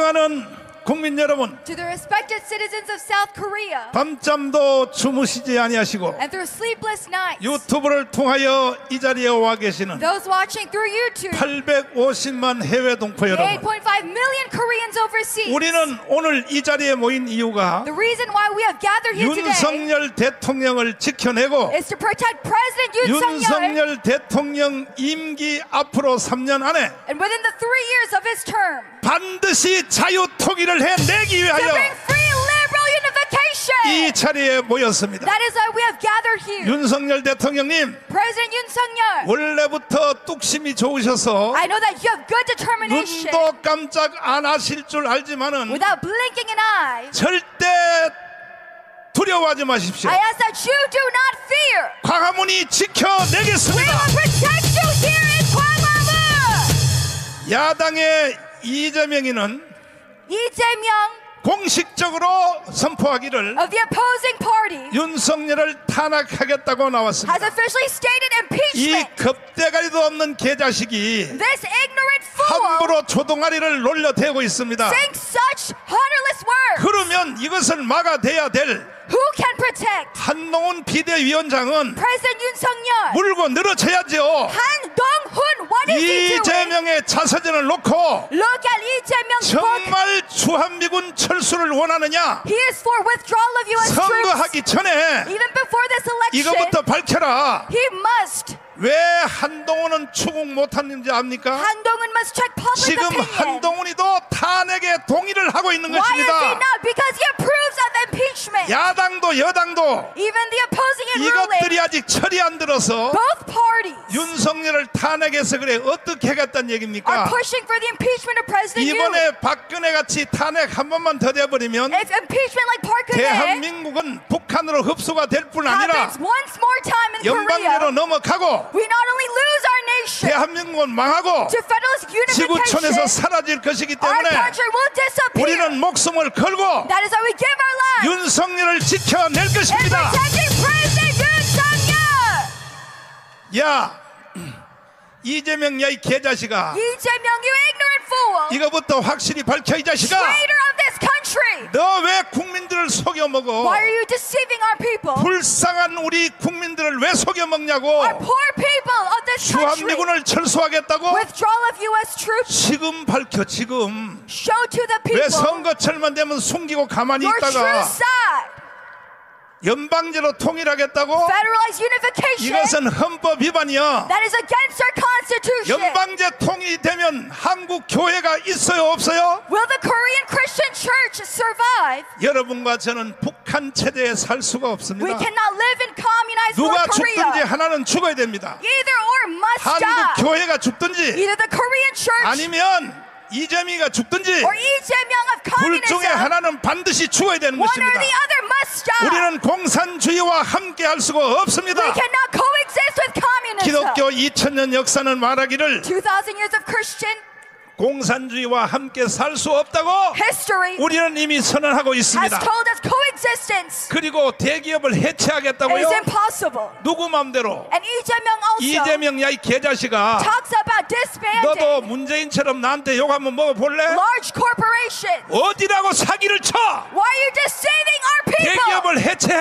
존경하는 국민 여러분, To the respected citizens of South Korea, 밤잠도 주무시지 아니하시고 and through sleepless nights, 유튜브를 통하여 이 자리에 와 계시는 those watching through YouTube, 850만 해외 동포 the 여러분, 8.5 million Koreans overseas. 우리는 오늘 이 자리에 모인 이유가 The reason why we have gathered here today 윤석열 대통령을 지켜내고 is to protect President Yoon Suk-yeol, 윤석열 대통령 임기 앞으로 3년 안에 and within the 3 years of his term, 반드시 자유 통일을 해내기 to 위하여 bring free liberal unification. 이 자리에 모였습니다. That is why we have gathered here. 윤석열 대통령님, President Yoon Suk-yeol, 원래부터 뚝심이 좋으셔서 I know that you have good determination. 눈도 깜짝 안 하실 줄 알지만은 Without blinking an eye, 절대 두려워하지 마십시오. I ask that you do not fear. 광화문이 We 지켜내겠습니다. will protect you here in Gwangwamun. 야당의 이재명이는 Lee Jae-myung 공식적으로 선포하기를 of the opposing party 윤석열을 탄핵하겠다고 has 나왔습니다. officially stated 이 impeachment. 겁대가리도 없는 개자식이 This ignorant fool 함부로 조동아리를 놀려대고 있습니다. saying such honorless words. 그러면 이것을 막아대야 될 Who can protect 한동훈 비대위원장은 President Yoon Suk-yeol? 물고 늘어져야죠. Han Dong-hun, what is he doing? 이재명의 자서전을 놓고 Look at Lee Jae-myung's book. 정말 주한미군 철수를 원하느냐? He is for withdrawal of U.S. troops. 선거하기 전에 Even before this election, 이것부터 밝혀라. he must. 왜 한동훈은 추궁 못하는지 압니까? Han Dong-hun must check public 지금 opinion. 한동훈이도 탄핵에 동의를 하고 있는 Why is he 것입니다. not? Because he approves of impeachment. 야당도 여당도 Even the opposing and 이것들이 ruling, 아직 철이 안 들어서 both parties 윤석열을 탄핵해서 그래 어떻게 하겠다는 are 얘기입니까? pushing for the impeachment of President Yoon. 이번에 박근혜 같이 탄핵 한 번만 더 돼버리면 If impeachment like Park Geun-hye 대한민국은 북한으로 흡수가 될 뿐 아니라 happens once more time in 연방제로 Korea, 넘어가고 we not only lose our nation 대한민국은 망하고 to federalist 지구촌에서 unification, 사라질 것이기 our 때문에 country will disappear. 우리는 목숨을 걸고 That is why we give our lives 윤석열을 지켜낼 in 것입니다. protecting President Yoon Suk-yeol. 야, 이재명 야 이 개자식아, Lee Jae-myung, you ignorant fool, 이거부터 확실히 밝혀 이 자식아. traitor of this country. 너 왜 국민들을 속여 먹어? Why are you deceiving our people? 불쌍한 우리 국민들을 왜 속여 먹냐고? Our poor people of this country. 주한미군을 철수하겠다고? Withdrawal of U.S. troops. 지금 밝혀 지금. Show to the 왜 people 선거철만 되면 숨기고 가만히 your true 있다가 side. 연방제로 통일하겠다고? Federalized unification. 이것은 헌법 위반이야. That is against our constitution. 연방제 통일이 되면 한국 교회가 있어요 없어요? Will the Korean Christian Church survive? 여러분과 저는 북한 체제에 살 수가 We 없습니다. cannot live in communized 누가 North 죽든지 Korea. 하나는 죽어야 됩니다. Either or must 한국 die. 교회가 죽든지 Either the Korean Church 아니면 이재명이가 죽든지 or Lee Jae-myung of 둘 중에 communism. 하나는 반드시 죽어야 되는 One or 것입니다. the other must die. 우리는 공산주의와 함께 할 수가 없습니다. We cannot coexist with communism. 기독교 2000년 역사는 말하기를 2,000 years of Christian 공산주의와 함께 살 수 없다고 history 우리는 이미 선언하고 has 있습니다. told us coexistence 그리고 대기업을 is 해체하겠다고요? impossible. 누구 맘대로? And Lee Jae-myung also 이재명 야 이 개자식아, talks about 너도 disbanding 문재인처럼 나한테 욕 한번 먹어볼래? large corporations. 어디라고 사기를 쳐? Why are you deceiving our people? 대기업을 해체해?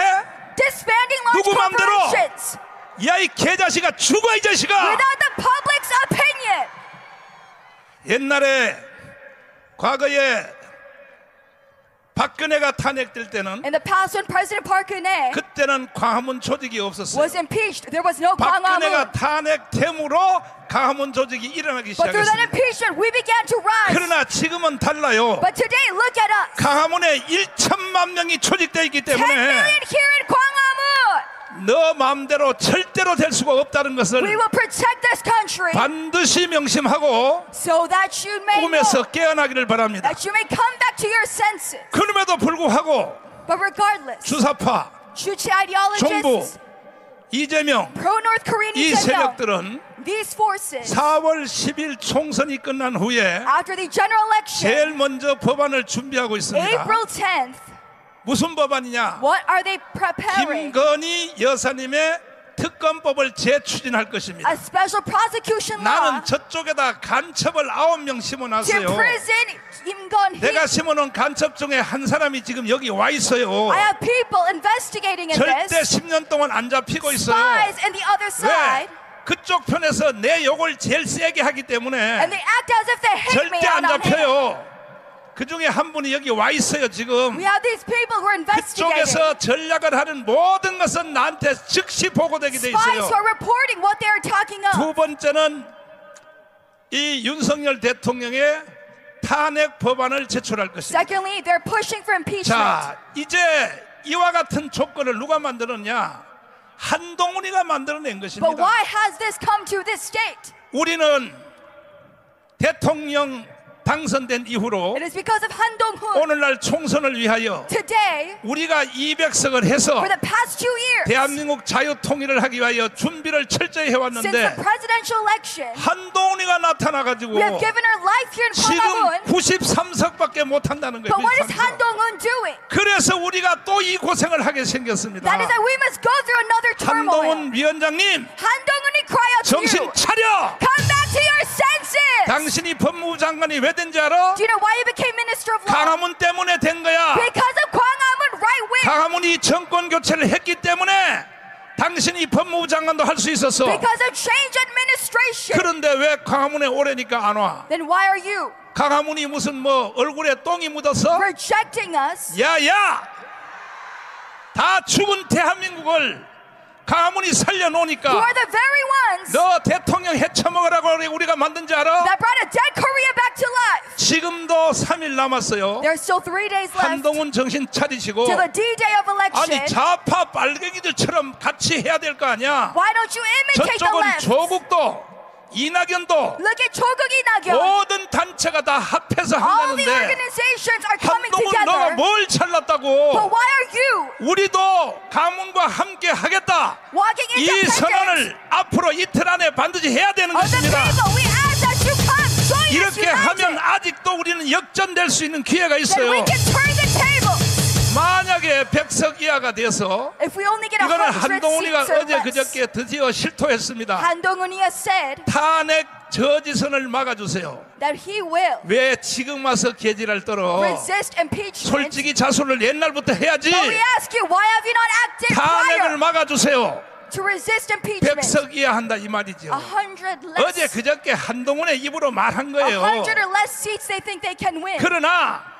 Disbanding large 누구 맘대로? corporations 야 이 개자식아, 죽어 이 자식아. without the public's opinion. 옛날에 과거에 박근혜가 탄핵될 때는 In the past, when President Park Geun-hye 그때는 광화문 조직이 없었어요. was impeached, there was no 박근혜가 Gwangwamun. 탄핵됨으로 광화문 조직이 일어나기 But through that 시작했습니다. impeachment, we began to rise. 그러나 지금은 달라요. But today, look at us. 광화문에 1천만 명이 조직되어 있기 10 때문에 million here in Gwangwamun. 너 마음대로 절대로 될 수가 없다는 We 것을 will protect this country 반드시 명심하고 so that you may know, 꿈에서 깨어나기를 바랍니다. that you may come back to your senses. 그럼에도 불구하고 But regardless, 주사파, Juche 정부, ideologists, 이재명 pro-North Korean 이 Lee Jae-myung, 세력들은 these forces, 4월 10일 총선이 끝난 후에 after the general election, 제일 먼저 법안을 준비하고 있습니다. April 10th, 무슨 법안이냐? what are they preparing? 김건희 여사님의 특검법을 재추진할 것입니다. A special prosecution law 나는 저쪽에다 간첩을 9명 to 심어놨어요. imprison Kim Gun on here. 내가 심어놓은 간첩 중에 한 사람이 지금 여기 와 있어요. I have people investigating in 절대 this. 10년 동안 안 잡히고 있어요. Spies in the other 왜? side. 그쪽 편에서 내 욕을 제일 세게 하기 때문에 And they act as if they hate me 절대 안 out on him. 잡혀요. 그 중에 한 분이 여기 와 있어요 지금. We have these people who are investigating. 그쪽에서 전략을 하는 모든 것은 나한테 즉시 보고되게 돼 Spies 있어요. who are reporting what they are talking of. 두 번째는 이 윤석열 대통령의 탄핵 법안을 제출할 것입니다. Secondly, they're pushing for impeachment. 자, 이제 이와 같은 조건을 누가 만들었냐? 한동훈이가 만들어낸 But 것입니다. why has this come to this state? 우리는 대통령 당선된 이후로 It is because of Han Dong-hoon. 오늘날 총선을 위하여 Today, 우리가 200석을 해서 for the past 2 years, 대한민국 자유통일을 하기 위하여 준비를 철저히 since the 해왔는데 presidential election, 한동훈이가 나타나가지고 we have given our life here in 지금 Gwanghwamun. 93석밖에 못한다는 거예요. But what is 93석. Han Dong-hoon doing? 그래서 우리가 또 이 고생을 하게 생겼습니다. That is that we must go through another turmoil. 한동훈 위원장님 Han Dong-hoon이 cry out to 정신 you. 차려. Come back to your senses. 당신이 법무부 장관이 왜 된지 알아? Do you know why you became Minister of Law? 강화문 때문에 된 거야. Because of Gwanghwamun right wing. 강화문이 정권 교체를 했기 때문에 당신이 법무부 장관도 할 수 있었어. Because of change administration. 그런데 왜 강화문에 오래니까 안 와? Then why are you 강화문이 무슨 뭐 얼굴에 똥이 묻었어? rejecting us? 야야! 다 죽은 대한민국을 강화문이 Who 살려놓으니까 are the very ones 너 대통령 해쳐먹으라고 우리가 만든지 알아? that brought a dead Korea back to life? 지금도 3일 남았어요. There's still 3 days left 한동훈 정신 차리시고 to the D-Day of 아니 election. 좌파 빨갱이들처럼 같이 해야 될 거 아니야. Why don't you imitate the 저쪽은 left? 조국도 이낙연도 Look at 조국 이낙연. 모든 단체가 다 합해서 All the 한다는데 organizations are coming 한동훈 너가 together. 뭘 But 잘났다고? why are you 우리도 가문과 함께 하겠다. walking 이 independent 선언을 앞으로 이틀 안에 반드시 해야 되는 of the 것입니다. people? We ask that you come join us 이렇게 하면 united. 아직도 우리는 역전될 수 있는 기회가 Then 있어요. we can turn the table. 만약에 100석 이하가 돼서 If we only get 이거는 100 한동훈이가 seats or 어제 less. 그저께 드디어 실토했습니다. Han Dong-hoon has said 탄핵 저지선을 막아주세요. that he will 왜 지금 와서 개지랄 떨어? resist impeachment. 솔직히 자수를 옛날부터 해야지. But we ask you, why have you not acted 탄핵을 prior 막아주세요. to resist impeachment? 100석 이하 한다 이 말이죠. 100 어제 less, 그저께 한동훈의 입으로 말한 거예요. 100 or less seats they think they can win. 그러나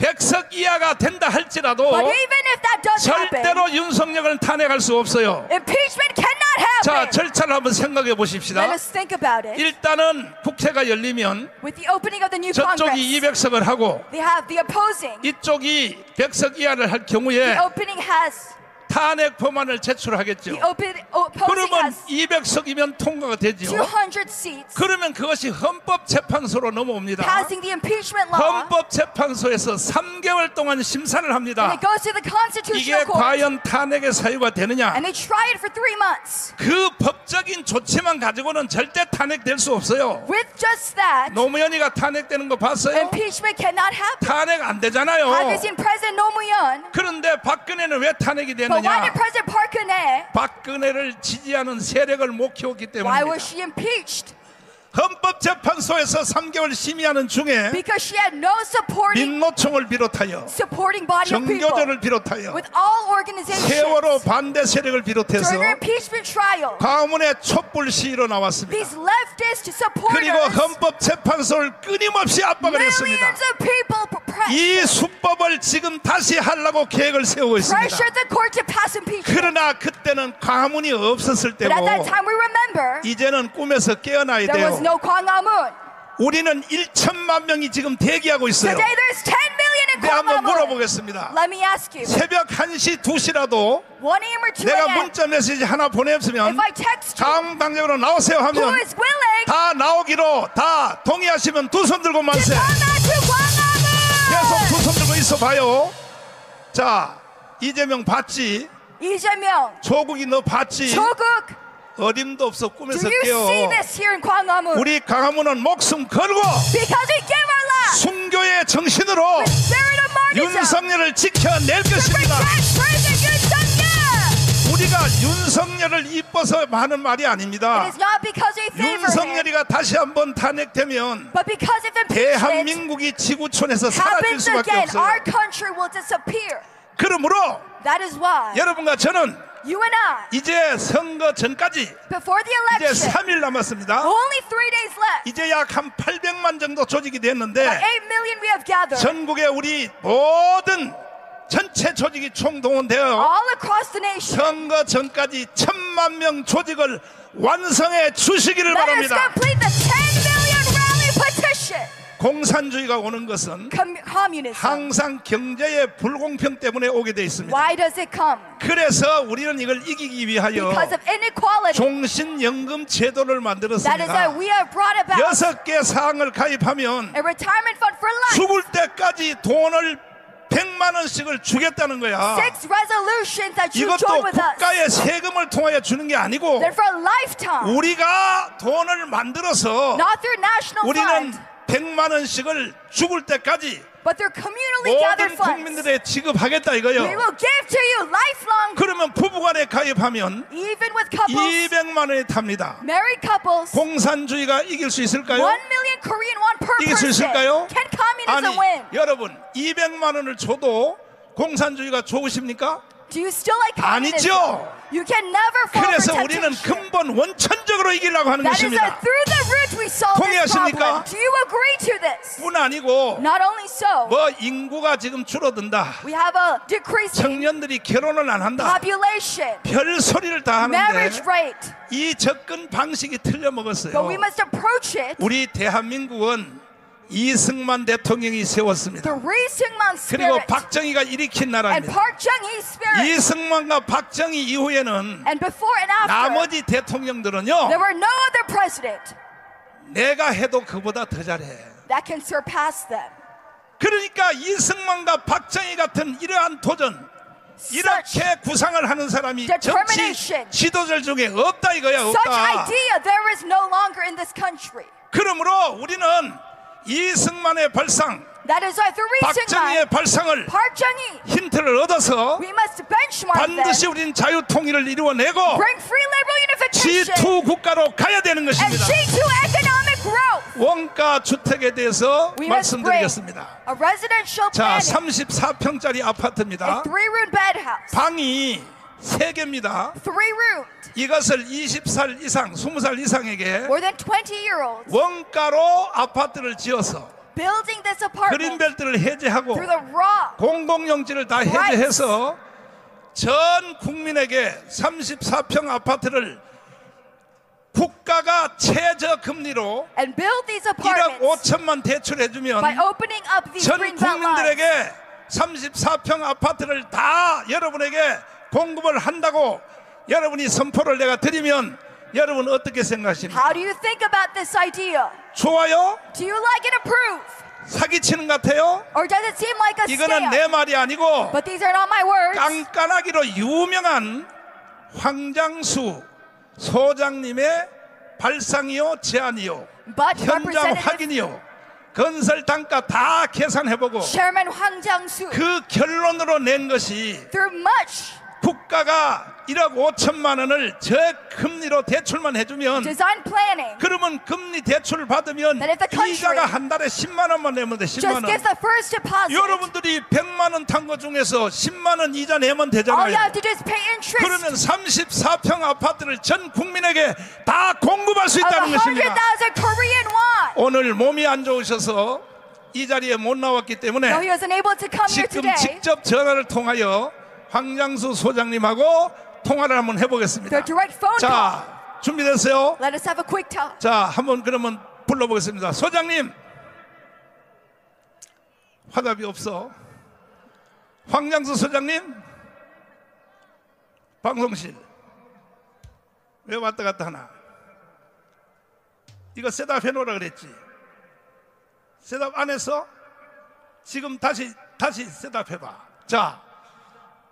100석 이하가 된다 할지라도 But even if that does happen, 절대로 윤석열을 탄핵할 수 없어요. impeachment cannot 자, happen. 절차를 한번 생각해 보십시다. Let us think about it. 일단은 국회가 열리면 With the opening of the new 저쪽이 Congress, 200석을 하고 they have the opposing. 이쪽이 100석 이하를 할 경우에 The opening has 탄핵 법안을 제출하겠죠. the opposing 그러면 has 200석이면 통과가 되죠. 200 seats. 그러면 그것이 헌법재판소로 넘어옵니다. Passing the impeachment law, 헌법재판소에서 3개월 동안 심사를 and 합니다. it goes to the 이게 Constitutional Court, 과연 탄핵의 사유가 되느냐? and they try it for 3 months. 그 법적인 조치만 가지고는 절대 탄핵될 수 없어요. With just that, 노무현이가 탄핵되는 거 봤어요? impeachment cannot happen. 탄핵 안 되잖아요. Have you seen President Noe Moon? 그런데 박근혜는 왜 탄핵이 But why 되느냐? did President Park Geun-hye, 박근혜를 지지하는 세력을 못 키웠기 why 때문입니다. was she impeached? 헌법재판소에서 3개월 심의하는 중에 Because she had no supporting 민노총을 비롯하여 body of people. 정교조를 비롯하여 With all organizations 세월호 반대 세력을 비롯해서 during her impeachment trial, 광화문에 촛불 시위로 나왔습니다. these leftist 그리고 supporters, 헌법재판소를 끊임없이 압박을 했습니다. millions of people 이 수법을 지금 다시 하려고 계획을 세우고 있습니다. pressured the court to pass impeachment. 그러나 그때는 광화문이 없었을 But at that 때고 time, we remember 이제는 꿈에서 깨어나야 there was 돼요. no Gwanghwamun. 우리는 1천만 명이 지금 대기하고 있어요. Today, there's 10 million in 네, 한번 Gwanghwamun. 물어보겠습니다. Let me ask you, 새벽 1시, 2시라도 1 a.m. or 2 내가 a.m., 문자 메시지 하나 보냈으면 if I text you, 강당적으로 나오세요 who 하면 is willing 다 나오기로 다 동의하시면 두 손 들고 to 만세. come back to 계속 Gwanghwamun? 두 손 들고 있어 봐요. 자, 이재명 봤지? 이재명, 조국이 너 봤지? 조국, 어림도 없어 do 꿈에서 you see 깨어. this here in Gwanghwamun? 우리 강화문은 목숨 걸고 Because we give our lives 순교의 정신으로 with spirit of martyrdom 윤석열을 지켜낼 to 것입니다. protect President Yoon Suk-yeol. 우리가 윤석열을 이뻐서 하는 말이 It 아닙니다. is not because we favor him, 윤석열이가 다시 한번 탄핵되면 but because if impeachment 대한민국이 지구촌에서 사라질 happens 수밖에 again, 없어요. our country will disappear. 그러므로 That is why 여러분과 저는 you and I, 이제 선거 전까지 before the 이제 election, 3일 남았습니다. only 3 days left. 이제 약 한 800만 정도 조직이 About 됐는데 8 million we have gathered 전국에 우리 모든 전체 조직이 총동원되어 all across the nation. 선거 전까지 1000만 명 조직을 완성해 주시기를 Let us 바랍니다. complete the 10 million rally petition. 공산주의가 오는 것은 Communism. 항상 경제의 불공평 때문에 오게 돼 있습니다. Why does it come? 그래서 우리는 이걸 이기기 위하여 Because of inequality. 종신연금 제도를 That is why 만들었습니다. we have brought about 6개 사항을 가입하면 a retirement fund for life. 죽을 때까지 돈을 100만 원씩을 주겠다는 거야. 6 resolutions that you 이것도 join with us. 국가의 세금을 통하여 주는 게 아니고 They're for a lifetime, 우리가 돈을 만들어서 not through national 우리는 fund, 100만 원씩을 죽을 때까지 but through communally gathered 모든 funds. 국민들에 지급하겠다 We 이거요. will give to you lifelong, 그러면 부부간에 가입하면 even with couples, 200만 원이 탑니다. married couples. 공산주의가 이길 수 있을까요? 1 million Korean won per 이길 수 person. 있을까요? Can 아니 communism win? 여러분 200만 원을 줘도 공산주의가 좋으십니까? Do you still like communism? 아니죠. You can never fall for 그래서 우리는 temptation. 근본 원천적으로 이기려고 하는 That is 것입니다. through the root we solve this 동의하십니까? problem. Do you agree to this? 뿐 아니고 Not only so, 뭐 인구가 지금 줄어든다. we have a decreasing 청년들이 결혼을 안 한다. population, 별 소리를 다 marriage 하는데 rate, 이 접근 방식이 틀려 먹었어요. but we must approach it 우리 대한민국은 이승만 대통령이 the 세웠습니다. Ri-Seung-man 그리고 spirit 박정희가 일으킨 and 나라입니다. Park Chung-hee spirit. 이승만과 박정희 이후에는 And before and after, 나머지 대통령들은요 there were no other president 내가 해도 그보다 더 잘해. that can surpass them. 그러니까 이승만과 박정희 같은 이러한 도전 이렇게 구상을 하는 사람이 정치 determination. 지도자 중에 없다 이거야. Such 없다. idea there is no longer in this country. 그러므로 우리는 이승만의 발상 That is why through 박정희의 Ri-Seung-man, 발상을 Park Chung-hee, 힌트를 얻어서 we must benchmark 반드시 them, 우리는 자유통일을 이루어내고 bring free liberal unification, G2 국가로 가야 되는 and 것입니다. G2 economic growth. 원가 주택에 대해서 We must bring 말씀드리겠습니다. a residential 자, planning, 34평짜리 a 아파트입니다. 3-room bed house, 방이 3개입니다. 3-roomed, 이것을 20살 이상, 20살 이상에게 more than 20-year-olds, 원가로 아파트를 지어서 building this apartment 그린벨트를 해제하고 through the raw 공공용지를 다 해제해서 전 국민에게 34평 아파트를 국가가 최저금리로 and build these 1억 apartments 5천만 대출해주면 by opening up these 전 green belt lines. 국민들에게 34평 아파트를 다 여러분에게 공급을 한다고 여러분이 선포를 내가 드리면 여러분 어떻게 생각하십니까? How do you think about this idea? 좋아요? Do you like it, approve? 사기치는 것 같아요? Or does it seem like a 이거는 scam? 내 말이 아니고 But these are not my words. 깐깐하기로 유명한 황장수 소장님의 발상이요 제안이요 But 현장 Representative 확인이요 건설 단가 다 계산해보고 Chairman Hwang Jang-soo, 그 결론으로 낸 것이 through much 국가가 1억 5천만 원을 저금리로 대출만 해주면 design planning, 그러면 금리 대출을 받으면 That if the country 이자가 한 달에 10만 원만 내면 돼. 10만 just 원. gives the first deposit. 여러분들이 100만 원 탄 거 중에서 10만 원 이자 내면 All you 되잖아요. have to do is pay interest 그러면 34평 아파트를 전 국민에게 다 공급할 수 of 있다는 것입니다. 100,000 Korean won. 오늘 몸이 안 좋으셔서 이 자리에 못 나왔기 No, 때문에 he wasn't able to come here 지금 today. 직접 전화를 통하여 황장수 소장님하고 통화를 한번 해보겠습니다. The direct phone call. 자, 준비됐어요? Let us have a quick talk. 자, 한번 그러면 불러보겠습니다. 소장님, 화답이 없어. 황장수 소장님, 방송실 왜 왔다 갔다 하나? 이거 셋업 해놓으라 그랬지. 셋업 안 했어? 지금 다시 셋업 해봐. 자,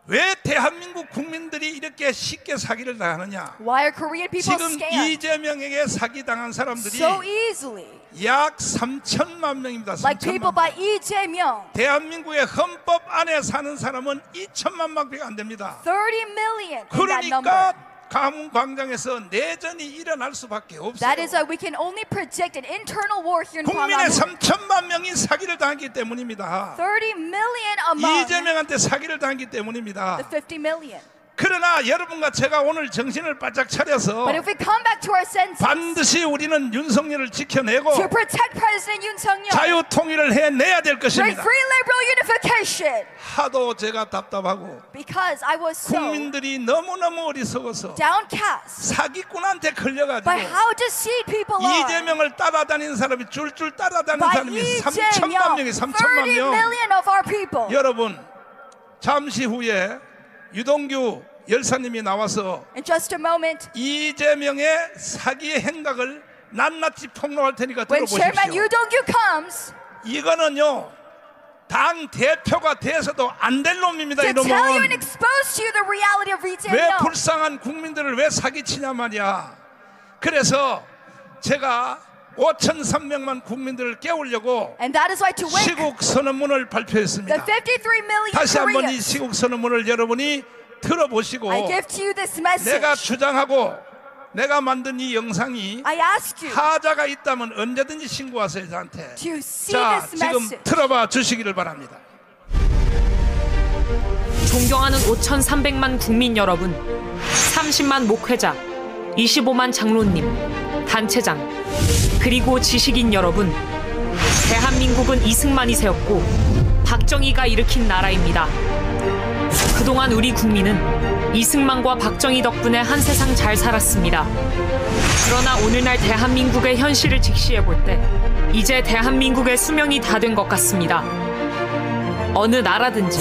왜 대한민국 국민들이 이렇게 쉽게 사기를 당하느냐? Why are Korean people 지금 scammed 이재명에게 사기당한 사람들이 so easily? 약 3천만 명입니다. Like people 3천만 by 명. Lee Jae-myung. 대한민국의 헌법 안에 사는 사람은 2천만 명밖에 안 됩니다. 30 million in that number. 그러니까 가문 광장에서 내전이 일어날 수밖에 없어요. That is why we can only predict an internal war here in 국민의 Gwanghwamun. 3천만 명이 사기를 당했기 때문입니다. 30 million among 이재명한테 사기를 당했기 때문입니다. the 50 million. 그러나 여러분과 제가 오늘 정신을 바짝 차려서 But if we come back to our senses 반드시 우리는 윤석열을 지켜내고 to protect President Yoon Suk-yeol, 자유통일을 해내야 될 bring 것입니다. free liberal unification, 하도 제가 답답하고 because I was so 국민들이 너무너무 어리석어서 downcast 사기꾼한테 걸려가지고 by how deceived people are. 이재명을 따라다니는 사람이 줄줄 따라다니는 By 사람이 Lee 3천만 명이 Jae-myung, 3천만 30 명. million of our people. 여러분 잠시 후에 유동규 열사님이 나와서 In just a moment, 이재명의 사기의 행각을 낱낱이 폭로할 테니까 when Chairman 들어보십시오. Yoo Dong-gyu comes 이거는요 당 대표가 돼서도 안 될 놈입니다. to tell you and 이놈은 expose to you the reality of Lee 왜 Jae-myung. 불쌍한 국민들을 왜 사기치냐 말이야. 그래서 제가 5,300만 국민들을 깨우려고 And that is why to wake 시국 선언문을 the 발표했습니다. 53 million 다시 한번 이 Koreans, 시국 선언문을 여러분이 들어보시고 I give to you this message. 내가 주장하고 내가 만든 이 영상이 I ask you 하자가 있다면 언제든지 신고하세요 저한테. to see 자 this 지금 message. 틀어봐 주시기를 바랍니다. 존경하는 5,300만 국민 여러분, 30만 목회자, 25만 장로님, 단체장, 그리고 지식인 여러분, 대한민국은 이승만이 세웠고 박정희가 일으킨 나라입니다. 그동안 우리 국민은 이승만과 박정희 덕분에 한 세상 잘 살았습니다. 그러나 오늘날 대한민국의 현실을 직시해 볼 때 이제 대한민국의 수명이 다 된 것 같습니다. 어느 나라든지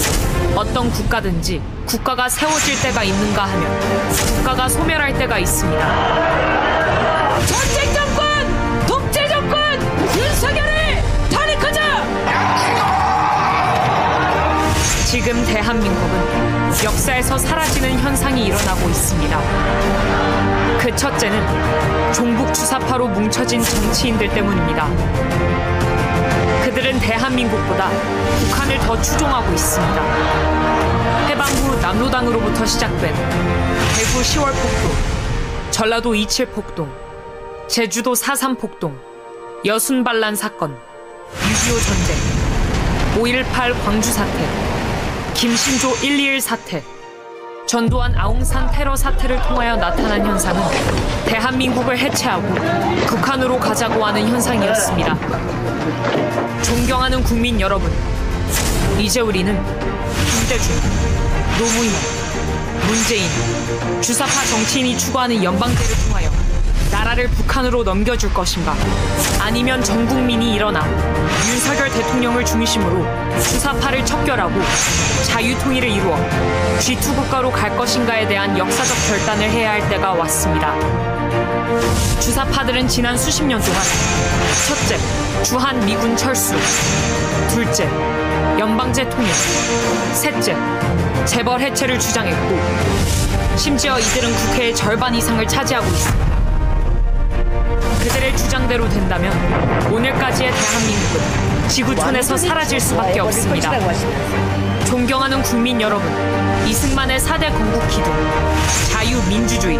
어떤 국가든지 국가가 세워질 때가 있는가 하면 국가가 소멸할 때가 있습니다. 전쟁 정권! 독재 정권! 윤석열을 탄핵하자! 지금 대한민국은 역사에서 사라지는 현상이 일어나고 있습니다. 그 첫째는 종북 주사파로 뭉쳐진 정치인들 때문입니다. 그들은 대한민국보다 북한을 더 추종하고 있습니다. 해방 후 남로당으로부터 시작된 대구 10월 폭동, 전라도 27 폭동, 제주도 4.3 폭동, 여순 반란 사건, 6.25 전쟁, 5.18 광주 사태, 김신조 121 사태, 전두환 아웅산 테러 사태를 통하여 나타난 현상은 대한민국을 해체하고 북한으로 가자고 하는 현상이었습니다. 존경하는 국민 여러분, 이제 우리는 김대중, 노무현, 문재인, 주사파 정치인이 추구하는 연방제를 통하여 나라를 북한으로 넘겨줄 것인가, 아니면 전 국민이 일어나 윤석열 대통령을 중심으로 주사파를 척결하고 자유통일을 이루어 G2 국가로 갈 것인가에 대한 역사적 결단을 해야 할 때가 왔습니다. 주사파들은 지난 수십 년 동안 첫째, 주한 미군 철수, 둘째, 연방제 통일, 셋째, 재벌 해체를 주장했고 심지어 이들은 국회의 절반 이상을 차지하고 있습니다. 그들의 주장대로 된다면 오늘까지의 대한민국은 지구촌에서 사라질 수밖에 없습니다. 존경하는 국민 여러분, 이승만의 4대 건국 기둥, 자유민주주의,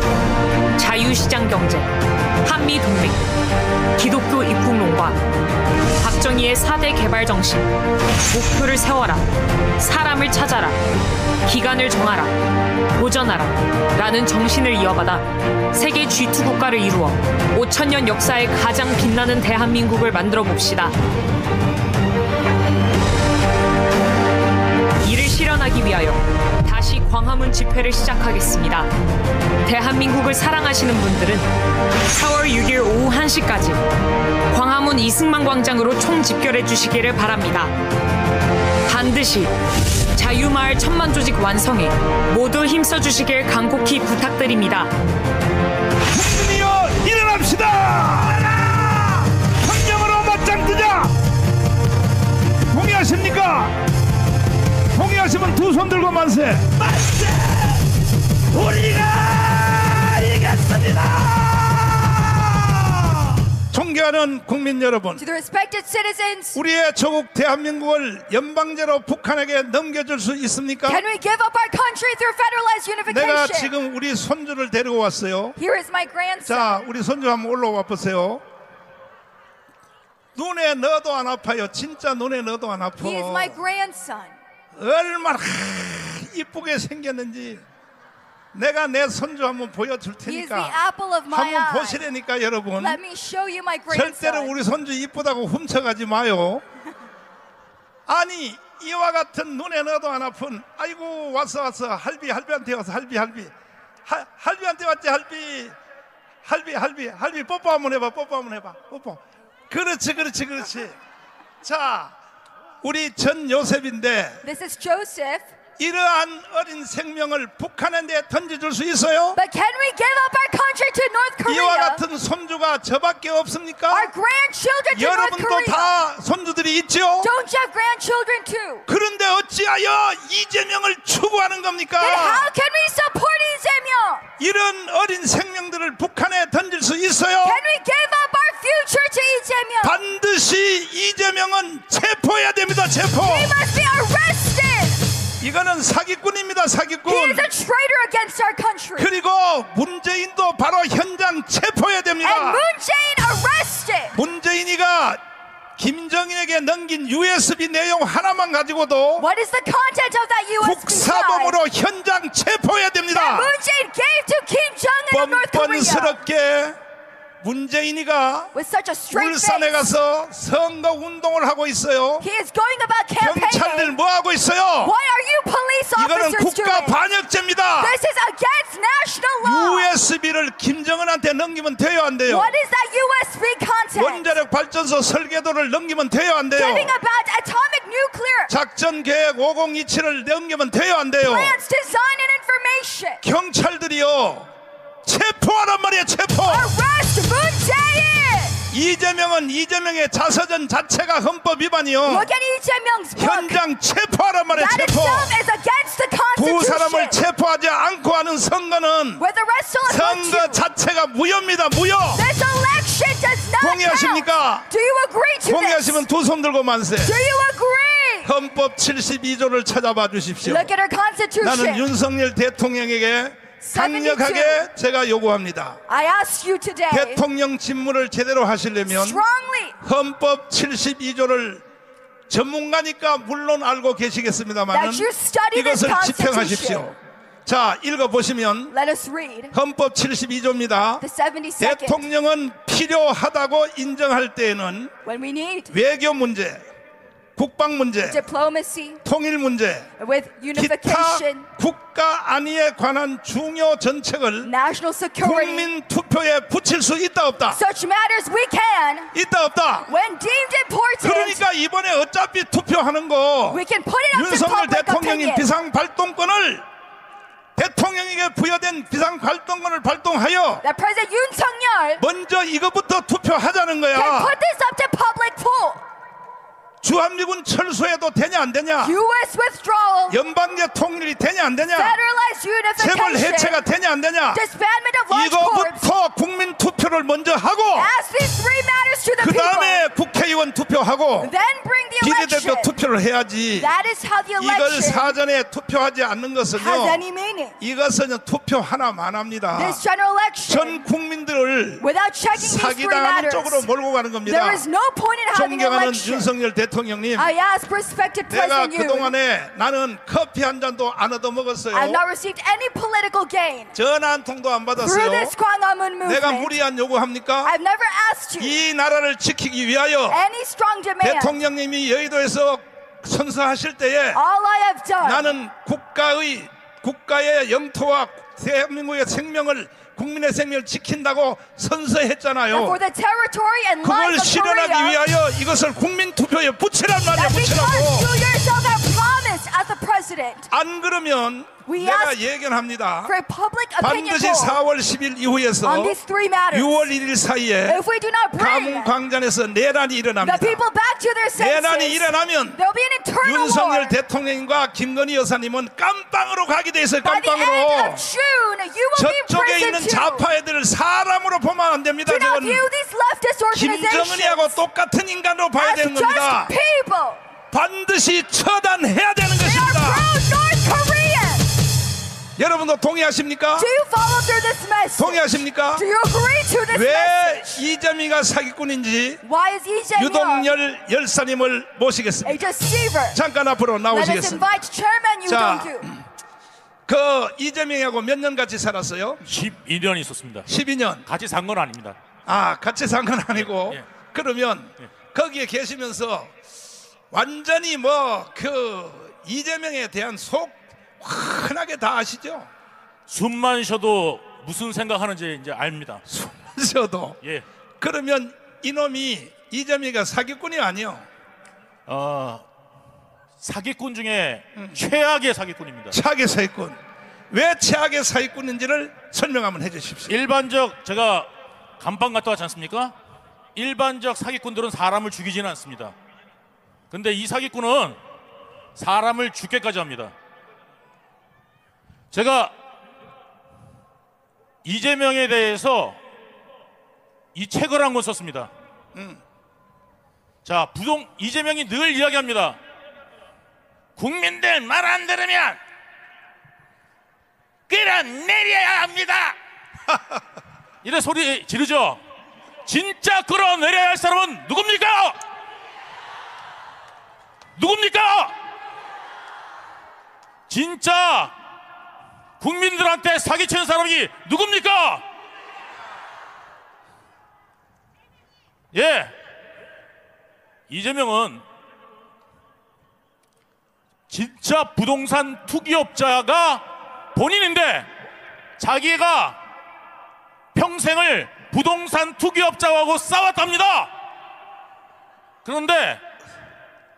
자유시장경제, 한미동맹, 기독교 입국론과 박정희의 4대 개발정신, 목표를 세워라, 사람을 찾아라, 기간을 정하라, 도전하라 라는 정신을 이어받아 세계 G2 국가를 이루어 5,000년 역사에 가장 빛나는 대한민국을 만들어 봅시다. 이를 실현하기 위하여 다시 광화문 집회를 시작하겠습니다. 대한민국을 사랑하시는 분들은 4월 6일 오후 1시까지 광화문 이승만 광장으로 총집결해 주시기를 바랍니다. 반드시 자유마을 천만조직 완성에 모두 힘써주시길 간곡히 부탁드립니다. 국민이여 일어납시다. 혁명으로 맞짱 뜨자. 동의하십니까? 동의 동의하시면 두 손 들고 만세. 만세! 우리가 이겼습니다. 존경하는 국민 여러분, To the respected citizens, 우리의 조국 대한민국을 연방제로 북한에게 넘겨줄 수 있습니까? can we give up our country through federalized 내가 unification? 지금 우리 손주를 데리고 왔어요. Here is my grandson. 자, 우리 손주 한번 올라와 보세요. 눈에 넣어도 안 아파요. 진짜 눈에 넣어도 안 아파. He is my grandson. 얼마나 이쁘게 생겼는지 내가 내 손주 한번 보여줄 He is the 테니까 apple of my 한번 eye. 보시라니까 여러분. Let me show you my 절대로 grandson. 우리 손주 이쁘다고 훔쳐가지 마요. 아니 이와 같은 눈에 넣어도 안 아픈, 아이고 왔어 할비한테 와서 할비한테 왔지. 할비 뽀뽀 한번 해봐. 뽀뽀. 그렇지. 자, 우리 전 요셉인데 This is Joseph. 이러한 어린 생명을 북한에 던져줄 수 있어요? But can we give up our country to North 이와 Korea? 같은 손주가 저밖에 없습니까? Our grandchildren to North 여러분도 Korea. 다 손주들이 있죠? Don't you have grandchildren too? 그런데 어찌하여 이재명을 추구하는 겁니까? Then how can we support Lee Jae-myung? 이런 어린 생명들을 북한에 던질 수 있어요? Can we give up our future to Lee Jae-myung? 반드시 이재명은 체포해야 됩니다. 체포. He must be arrested. 이거는 사기꾼입니다. He 사기꾼. is a traitor against our country. 그리고 문재인도 바로 현장 체포해야 And 됩니다. Moon Jae-in arrested. 문재인이가 김정일에게 넘긴 USB 내용 하나만 가지고도 What is the content of that USB drive 국사범으로 현장 체포해야 that 됩니다. Moon Jae-in gave to Kim Jong-un of North Korea? 뻔뻔스럽게 문재인이가 With such a straight 울산에 face, 가서 선거 운동을 하고 있어요. he is going about 경찰들 campaigning. 뭐 하고 있어요? What are you police 이거는 officers 국가 doing? 반역죄입니다. This is against national law. USB를 김정은한테 넘기면 돼요, 안 돼요? What is that USB content? 원자력 발전소 설계도를 넘기면 돼요, 안 돼요? Giving about atomic nuclear 작전 계획 5027을 넘기면 돼요, 안 돼요? plans, design, and information. 경찰들이요 체포하란 말이에요. 체포. Arrest Moon Jae-in. 이재명의 자서전 자체가 헌법 위반이요. Look at Lee Jae-myung's book. 현장 체포하란 말이에요. That 체포. itself is against the 두 사람을 Constitution. 체포하지 않고 하는 선거는 With the rest of 선거 us, 자체가 무효입니다. 무효. this election does not 동의하십니까? count. Do you agree to this? 동의하시면 두 손 들고 만세. Do you agree? 헌법 72조를 찾아봐 주십시오. Look at our Constitution. 나는 윤석열 대통령에게 강력하게 제가 요구합니다. I ask you today, 대통령 직무를 제대로 하시려면 strongly, 헌법 72조를 전문가니까 물론 알고 계시겠습니다만 that you study this 이것을 Constitution. 집행하십시오. 자, 읽어보시면 Let us read 헌법 72조입니다. the 72nd. 대통령은 필요하다고 인정할 때에는 When we need 외교 문제, 국방 문제, diplomacy 통일 문제, with 기타 unification, 국가 안위에 관한 중요 정책을 national security, 국민 투표에 붙일 수 있다 없다? such matters we can, 있다 없다? when deemed important, 그러니까 이번에 어차피 투표하는 거 we can put it up to 윤석열 public 대통령이 opinion. 비상발동권을 대통령에게 부여된 비상발동권을 발동하여 That President Yoon Suk-yeol 먼저 이것부터 투표하자는 can 거야. put this up to public poll. 주한미군 철수해도 되냐 안 되냐? U.S. withdrawal, 연방제 통일이 되냐 안 되냐? federalized 재벌 해체가 unification, 되냐 안 되냐? disbandment of large corps. 이거부터 국민 투표를 먼저 하고 Ask these three matters to the 그 people. 다음에 국회의원 투표하고 Then bring the 비례대표 election. 투표를 해야지. That is how the 이걸 election 사전에 투표하지 않는 has 것은요, any meaning. 이것은 투표 하나만 합니다. This general election, 전 국민들을 without checking these three 사기당하는 matters, 쪽으로 몰고 가는 겁니다. there is no point in having an 존경하는 election. 윤석열 대통령님, I ask respected 내가 President Yoon, 그동안에 나는 커피 한 잔도 안 얻어 먹었어요. I have not received any political gain 전화 한 통도 안 through 받았어요. this Gwanghwamun 내가 movement. 무리한 요구합니까? I've never asked you 이 나라를 지키기 위하여 any strong demand. 대통령님이 여의도에서 선서하실 때에 All I have done 나는 국가의 영토와 대한민국의 생명을, 국민의 생명을 지킨다고 선서했잖아요. for the territory and 그걸 lives of 실현하기 Korea, 위하여 이것을 국민 투표에 붙이란 말이야. that because 붙이라고. you yourself have promised as the president. 안 그러면 We 내가 ask 예견합니다. for a public opinion 반드시 poll 4월 10일 이후에서 on these three matters. 6월 1일 사이에 If we do not bring 감광장에서 내란이 the 일어납니다. people back to their 내란이 senses, 일어나면 there'll be an internal 윤석열 war. 대통령과 김건희 여사님은 깜빵으로 가게 돼 있어요. By the end 깜빵으로. of June, you will be in 저쪽에 prison 있는 too. 좌파 애들을 사람으로 보면 안 됩니다. Do not 저건 view these leftist 김정은이하고 organizations 똑같은 인간으로 봐야 as 되는 just 겁니다. people. 반드시 처단해야 되는 They are 것입니다. pro-North Korean. 여러분도 동의하십니까? Do you follow through this message? 동의하십니까? Do you agree to this 왜 message? 이재명이가 사기꾼인지 Why is Lee Jae-myung 유동열 열사님을 모시겠습니다. a deceiver? 잠깐 앞으로 Let us 나오시겠습니다. invite Chairman Yoo 자, Dong-kyu. 그 이재명하고 몇 년 같이 살았어요? 12년 있었습니다. 12년. 같이 산 건 아닙니다. 아, 같이 산 건 아니고. 예. 그러면 거기에 계시면서 완전히 뭐 그 이재명에 대한 속 환하게 다 아시죠? 숨만 쉬어도 무슨 생각하는지 이제 압니다. 저도. 예. 그러면 이놈이 이재명이가 사기꾼이 아니요. 사기꾼 중에 최악의 사기꾼입니다. 최악의 사기꾼. 왜 최악의 사기꾼인지를 설명 한번 해주십시오. 일반적 제가 감방 갔다 왔지 않습니까? 일반적 사기꾼들은 사람을 죽이지는 않습니다. 근데 이 사기꾼은 사람을 죽게까지 합니다. 제가 이재명에 대해서 이 책을 한 권 썼습니다. 자, 이재명이 늘 이야기합니다. 국민들 말 안 들으면 끌어내려야 합니다. 이래 소리 지르죠. 진짜 끌어내려야 할 사람은 누굽니까? 누굽니까? 진짜 국민들한테 사기치는 사람이 누굽니까? 예, 이재명은 진짜 부동산 투기업자가 본인인데 자기가 평생을 부동산 투기업자하고 싸웠답니다. 그런데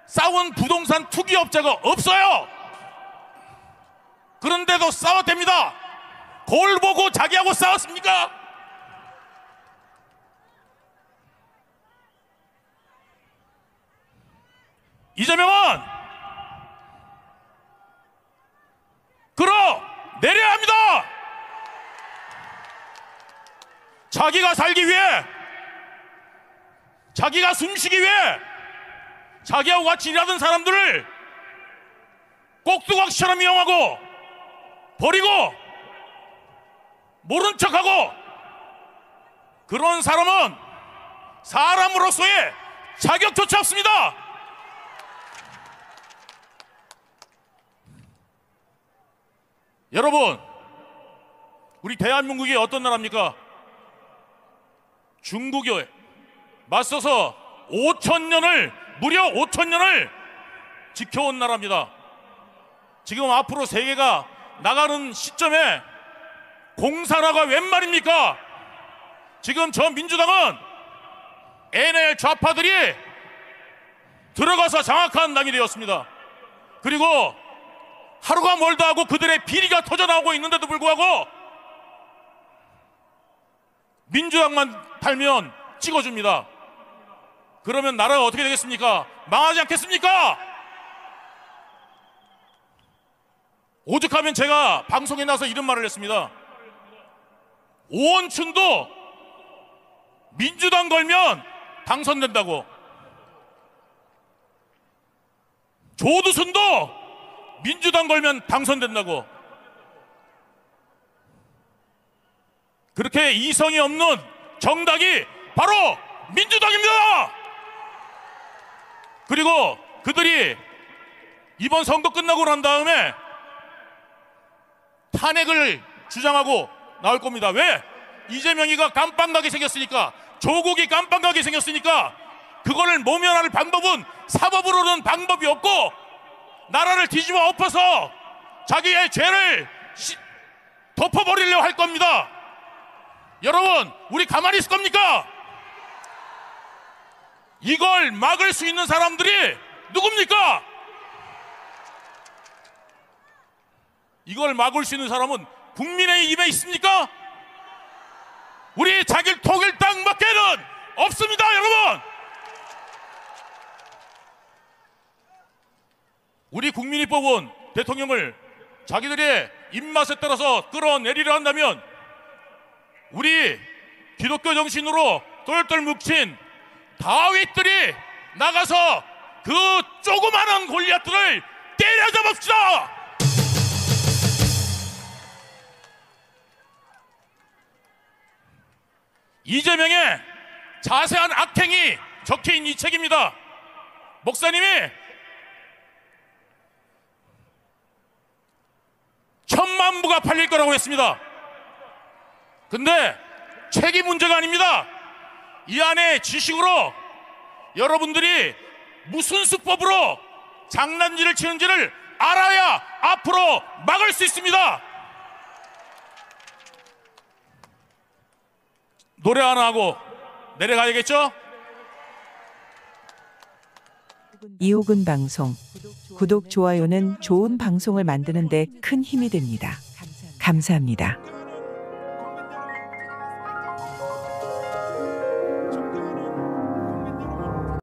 싸운 부동산 투기업자가 없어요. 그런데도 싸웠답니다. 거울 보고 자기하고 싸웠습니까? 이재명은 끌어내려야 합니다. 자기가 살기 위해, 자기가 숨쉬기 위해 자기하고 같이 일하던 사람들을 꼭두각시처럼 이용하고 버리고 모른 척하고, 그런 사람은 사람으로서의 자격조차 없습니다. 여러분, 우리 대한민국이 어떤 나라입니까? 중국에 맞서서 5,000년을, 무려 5,000년을 지켜온 나라입니다. 지금 앞으로 세계가 나가는 시점에 공산화가 웬 말입니까? 지금 저 민주당은 NL 좌파들이 들어가서 장악한 당이 되었습니다. 그리고 하루가 멀다 하고 그들의 비리가 터져나오고 있는데도 불구하고 민주당만 달면 찍어줍니다. 그러면 나라가 어떻게 되겠습니까? 망하지 않겠습니까? 오죽하면 제가 방송에 나서 이런 말을 했습니다. 오원춘도 민주당 걸면 당선된다고, 조두순도 민주당 걸면 당선된다고. 그렇게 이성이 없는 정당이 바로 민주당입니다. 그리고 그들이 이번 선거 끝나고 난 다음에 탄핵을 주장하고 나올 겁니다. 왜? 이재명이가 깜빵 가게 생겼으니까, 조국이 깜빵 가게 생겼으니까 그거를 모면할 방법은 사법으로는 방법이 없고 나라를 뒤집어 엎어서 자기의 죄를 덮어버리려고 할 겁니다. 여러분, 우리 가만히 있을 겁니까? 이걸 막을 수 있는 사람들이 누굽니까? 이걸 막을 수 있는 사람은 국민의힘에 있습니까? 우리 자기 통일당밖에는 없습니다, 여러분. 우리 국민이 뽑은 대통령을 자기들의 입맛에 따라서 끌어내리려 한다면 우리 기독교 정신으로 똘똘 뭉친 다윗들이 나가서 그 조그마한 골리앗들을 때려잡읍시다. 이재명의 자세한 악행이 적혀있는 이 책입니다. 목사님이 1000만 부가 팔릴 거라고 했습니다. 근데 책이 문제가 아닙니다. 이 안에 지식으로 여러분들이 무슨 수법으로 장난질을 치는지를 알아야 앞으로 막을 수 있습니다. 노래 하나 하고 내려가야겠죠? 이호근 방송 구독, 좋아요는 좋은 방송을 만드는 데 큰 힘이 됩니다. 감사합니다.